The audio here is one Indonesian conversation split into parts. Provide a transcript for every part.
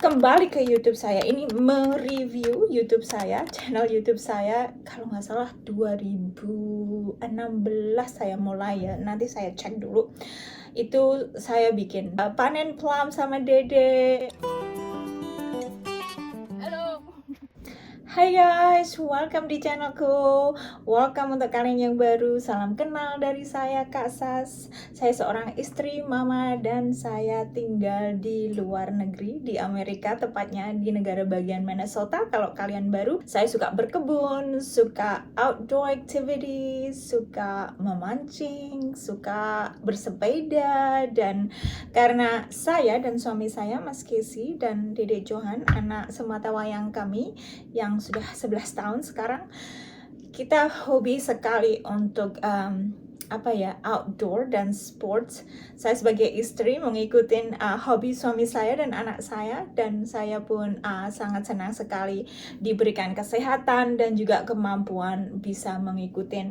Kembali ke YouTube saya, ini mereview YouTube saya, channel YouTube saya, kalau nggak salah 2016 saya mulai ya, nanti saya cek dulu. Itu saya bikin panen plum sama Dede. Hai guys, welcome di channelku. Welcome untuk kalian yang baru. Salam kenal dari saya, Kak Sas. Saya seorang istri, mama, dan saya tinggal di luar negeri, di Amerika, tepatnya di negara bagian Minnesota. Kalau kalian baru, saya suka berkebun, suka outdoor activities, suka memancing, suka bersepeda, dan karena saya dan suami saya, Mas Casey dan Dede Johan, anak sematawayang kami, yang sudah 11 tahun sekarang, kita hobi sekali untuk outdoor dan sports. Saya sebagai istri mengikuti hobi suami saya dan anak saya, dan saya pun sangat senang sekali diberikan kesehatan dan juga kemampuan bisa mengikuti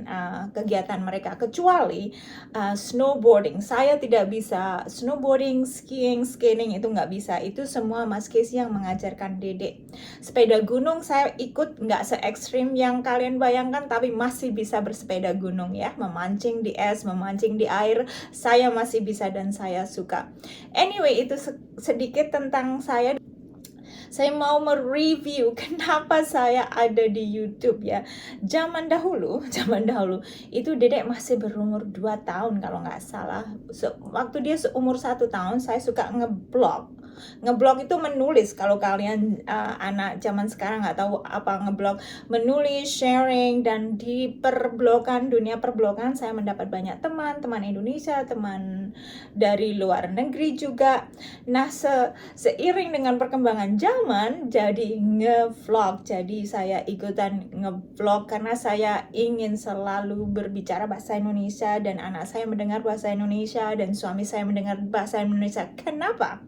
kegiatan mereka, kecuali snowboarding. Saya tidak bisa snowboarding, skiing, skating, itu nggak bisa. Itu semua Mas Casey yang mengajarkan Dede. Sepeda gunung saya ikut, nggak se-ekstrim yang kalian bayangkan, tapi masih bisa bersepeda gunung ya, memancing di es, memancing di air, saya masih bisa dan saya suka. Anyway, itu sedikit tentang saya. Saya mau mereview kenapa saya ada di YouTube ya. Zaman dahulu itu Dedek masih berumur 2 tahun kalau nggak salah. Waktu dia seumur 1 tahun, saya suka ngeblog. Ngeblog itu menulis. Kalau kalian anak zaman sekarang nggak tahu apa ngeblog, menulis, sharing, dan di perblogan, dunia perblogan saya mendapat banyak teman Indonesia, teman dari luar negeri juga. Nah, seiring dengan perkembangan zaman, jadi ngevlog. Jadi saya ikutan ngevlog karena saya ingin selalu berbicara bahasa Indonesia, dan anak saya mendengar bahasa Indonesia, dan suami saya mendengar bahasa Indonesia. Kenapa?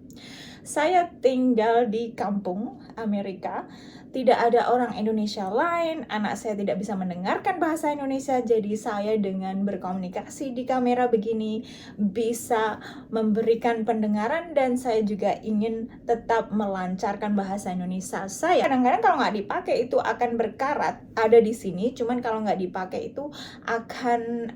Saya tinggal di kampung Amerika, tidak ada orang Indonesia lain, anak saya tidak bisa mendengarkan bahasa Indonesia, jadi saya dengan berkomunikasi di kamera begini bisa memberikan pendengaran, dan saya juga ingin tetap melancarkan bahasa Indonesia saya. Kadang-kadang kalau nggak dipakai itu akan berkarat, ada di sini, cuman kalau nggak dipakai itu akan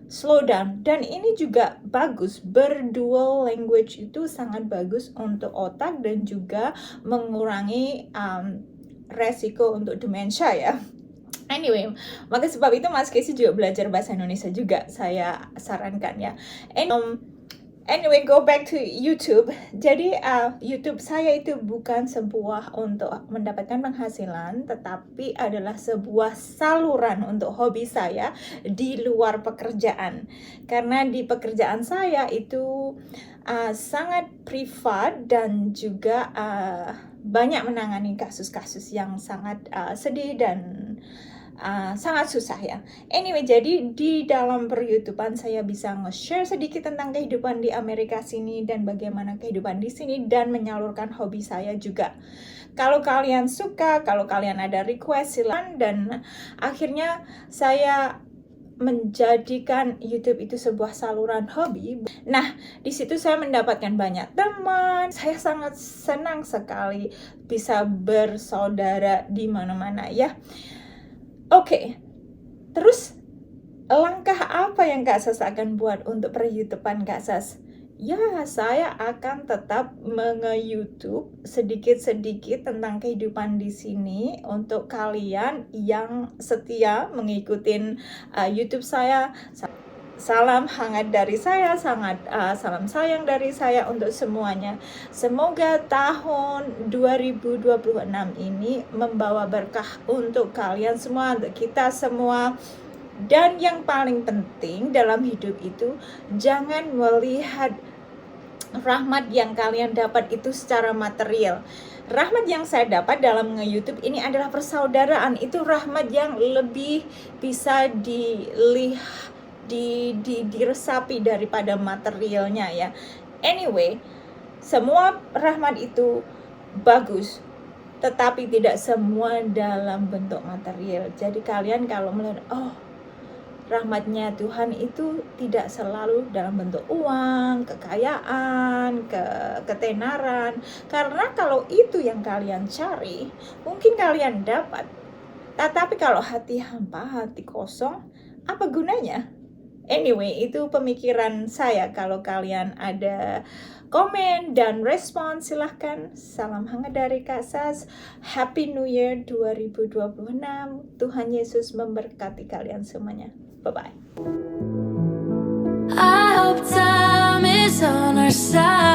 slow down. Dan ini juga bagus, berdual language itu sangat bagus untuk otak dan juga mengurangi resiko untuk demensia ya. Anyway, maka sebab itu Mas Casey juga belajar bahasa Indonesia juga, saya sarankan ya. Anyway, go back to YouTube. Jadi YouTube saya itu bukan sebuah untuk mendapatkan penghasilan, tetapi adalah sebuah saluran untuk hobi saya di luar pekerjaan. Karena di pekerjaan saya itu sangat privat dan juga banyak menangani kasus-kasus yang sangat sedih dan sangat susah ya. Anyway, jadi di dalam per-YouTubean saya bisa nge-share sedikit tentang kehidupan di Amerika sini dan bagaimana kehidupan di sini, dan menyalurkan hobi saya juga. Kalau kalian suka, kalau kalian ada request, silakan. Dan akhirnya saya menjadikan YouTube itu sebuah saluran hobi. Nah, di situ saya mendapatkan banyak teman. Saya sangat senang sekali bisa bersaudara di mana-mana ya. Oke, terus langkah apa yang Kak Sas akan buat untuk per-YouTubean Kak Sas? Ya, saya akan tetap menge-YouTube sedikit-sedikit tentang kehidupan di sini untuk kalian yang setia mengikuti YouTube saya. Salam hangat dari saya, salam sayang dari saya untuk semuanya. Semoga tahun 2026 ini membawa berkah untuk kalian semua, untuk kita semua. Dan yang paling penting dalam hidup itu, jangan melihat rahmat yang kalian dapat itu secara material. Rahmat yang saya dapat dalam nge-YouTube ini adalah persaudaraan. Itu rahmat yang lebih bisa diresapi daripada materialnya ya. Anyway, semua rahmat itu bagus, tetapi tidak semua dalam bentuk material. Jadi kalian kalau melihat, oh rahmatnya Tuhan itu tidak selalu dalam bentuk uang, kekayaan, ketenaran. Karena kalau itu yang kalian cari, mungkin kalian dapat. Tetapi kalau hati hampa, hati kosong, apa gunanya? Anyway, itu pemikiran saya. Kalau kalian ada komen dan respon, silahkan. Salam hangat dari Kak Sas. Happy New Year 2026. Tuhan Yesus memberkati kalian semuanya. Bye-bye. I hope time is on our side.